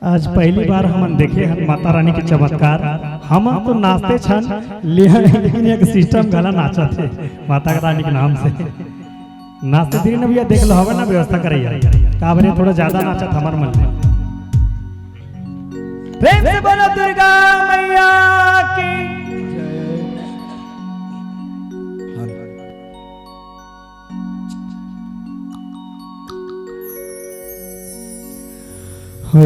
आज पहली बार हम देखे हैं माता रानी के चमत्कार। हम तो नाचते छन लेकिन एक सिस्टम गला नाचा थे माता रानी के नाम से नाचते दिन भैया देख लो हवा ना व्यवस्था करैया काबरे थोड़ा ज्यादा नाचत हमार मन में। प्रेम से बोलो दुर्गा मैया की हो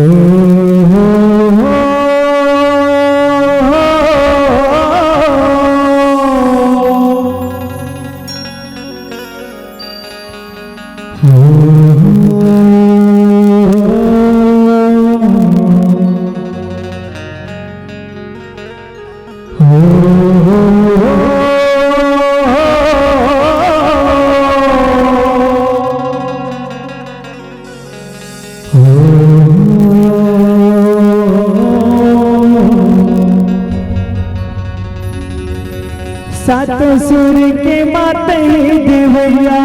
सात सुर के माते देवैया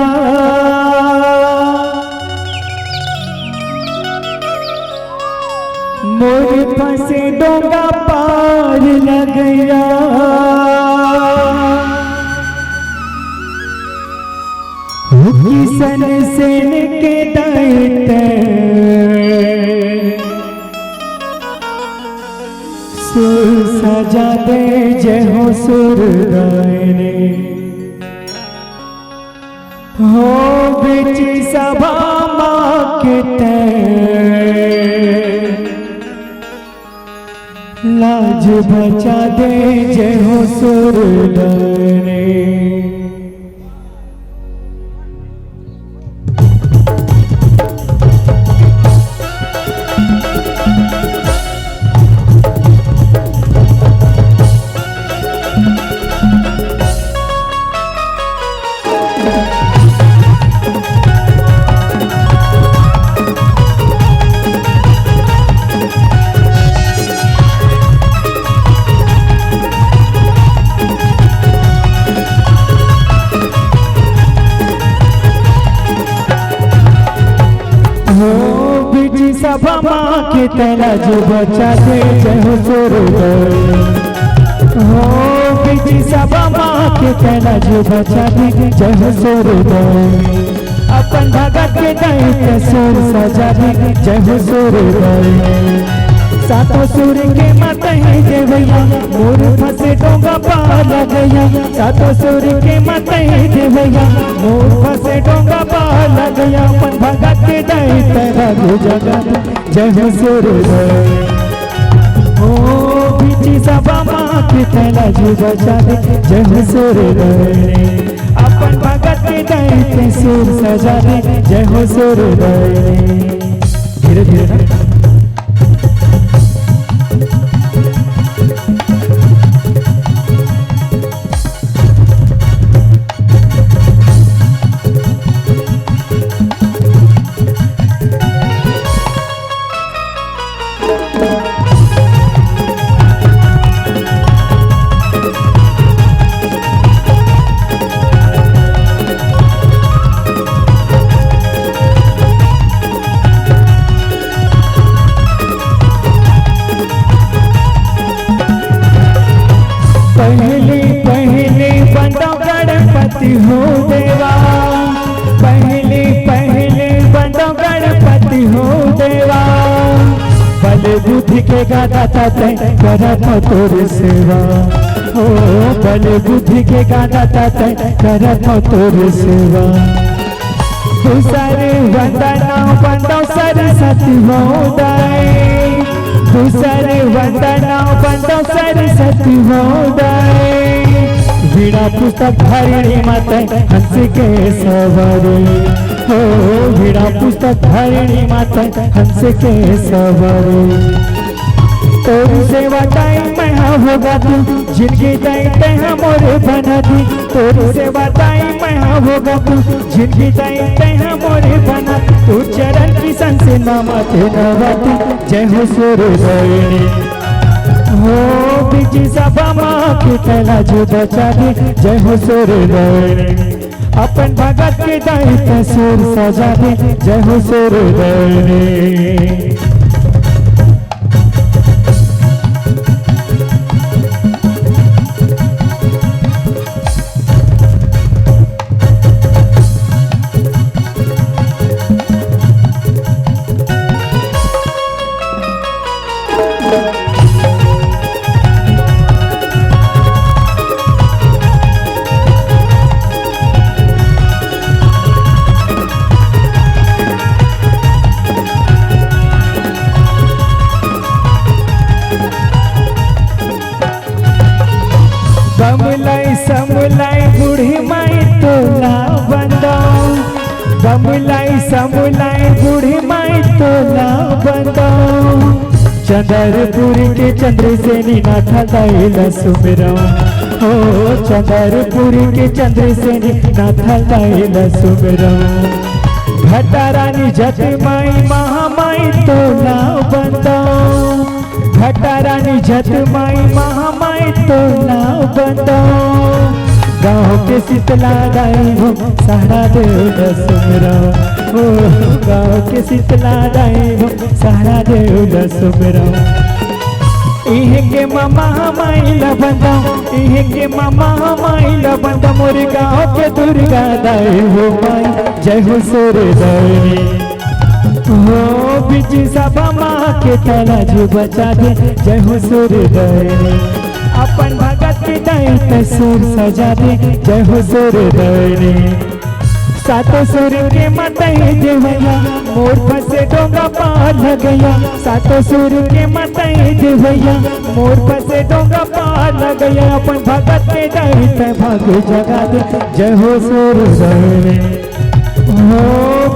मोर फंसे डोंगा पार लगया किसन सेन के दैते सुर सजा दे जय हो सुर गायने हो बिच सभा मांगते लाज बचा दे जय हो सुर गायने। सभा माँ के तेला जो बचा दे जय हो सुर हो बिजी सभा माँ के तेला जो बचा दे जय हो सुर अपन भगत के दैत्य सुर सजा दे जय हो सुर सातों सुर के मत है देवैया मोर फंसे डोंगा पार लगया सातों सुर के मत है देवैया मोर फंसे डोंगा पार लगया अपन भगत के दैत्य रघु जगत जय हो सुर ओ बिची सभा माँ के तेला जो बचा दे जय हो सुर अपन भगत के दैत्य सुर सजा दे जय हो सुर धीरे धीरे पहले पहले बनो गणपति हो देवा पहले पहले बनो गणपति हो देवा बल बुद्धि के गाता तय करत तोर सेवा हो बल बुद्धि के गाता तय करत तोर सेवा दूसरे वंदना बंदो सरस्वती मोदाय दूसरे वंदना बंदो सरस्वती मोदाय वीणा पुस्तक धारिणी माता हंस के सवारी हो, वीणा पुस्तक धारिणी माता हंस के सवारी। तोरी सेवा ताई मैं होगा तू, जिंदगी दाई मोरे बना दी। तोरी सेवा ताई मैं होगा तू, जिंदगी दाई मोरे बना। तू चरण की संसे नामाते नवाती, जय हो सूरदायिनी हो। बीजी सभा माँ की तला जो बचा दी, जय हो सूरदायिनी। अपन भगत के दाई सुर सजा दे, जय हो सूरदायिनी। बमुलाई समुलाई बूढ़ी माई तोला बंदाओ, बमुलाई समुलाई बूढ़ी माई तोला बंदाओ। चंद्रपुर के चंद्रसेनी नाथ दाइला सुमिरो हो, चंद्रपुर के चंद्रसेनी नाथ दाइला सुमिरो। घटारानी जट माई महामाई तोला बंदाओ, घटारानी जट माई महामाई तोला बंदाओ। गाँव के शीतला दाई हो सहारा देव सुमिरो हो, गाँव के शीतला दाई हो सहारा देव सुमिरो। इहे के मामा माई लबंदा, इहे के मामा माई लबंदा। मोरे गाँव के दुर्गा दाई हो माई, जय हो सूरदायिनी हो। बीजी सभा माँ के तला जो बचा दे, जय हो सूरदायिनी। अपन भगत के दाई सुर सजा दे, जय हो सूरदायिनी। सातों सुर के मतई देवैया, मोर फसे डोंगा पार लगैया। सातों सुर के मतई देवैया, मोर फसे डोंगा पार लगैया। अपन भगत के दाई भाग जगा दे, जय हो सूरदायिनी हो।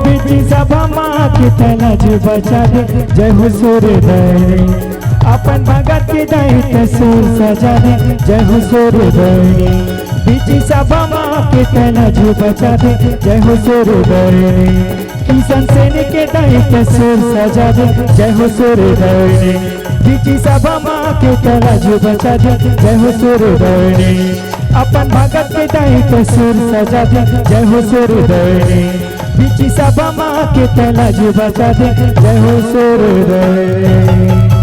बीजी सभा माँ की तला जो बचा दे, जय हो सूरदायिनी। अपन भगत के दाई सुर सजा दे, जय हो सूरदायिनी। बीजी सभा माँ के तला जो बचा दे, जय हो सूरदायिनी। किशन सेन के दाई सुर सजा दे, जय हो सूरदायिनी। बीजी सभा माँ के तला जो बचा दे, जय हो सूरदायिनी। अपन भगत के दाई सुर सजा दे, जय हो सूरदायिनी। बीजी सभा माँ के तला जो बचा दे, जय हो सूरदायिनी।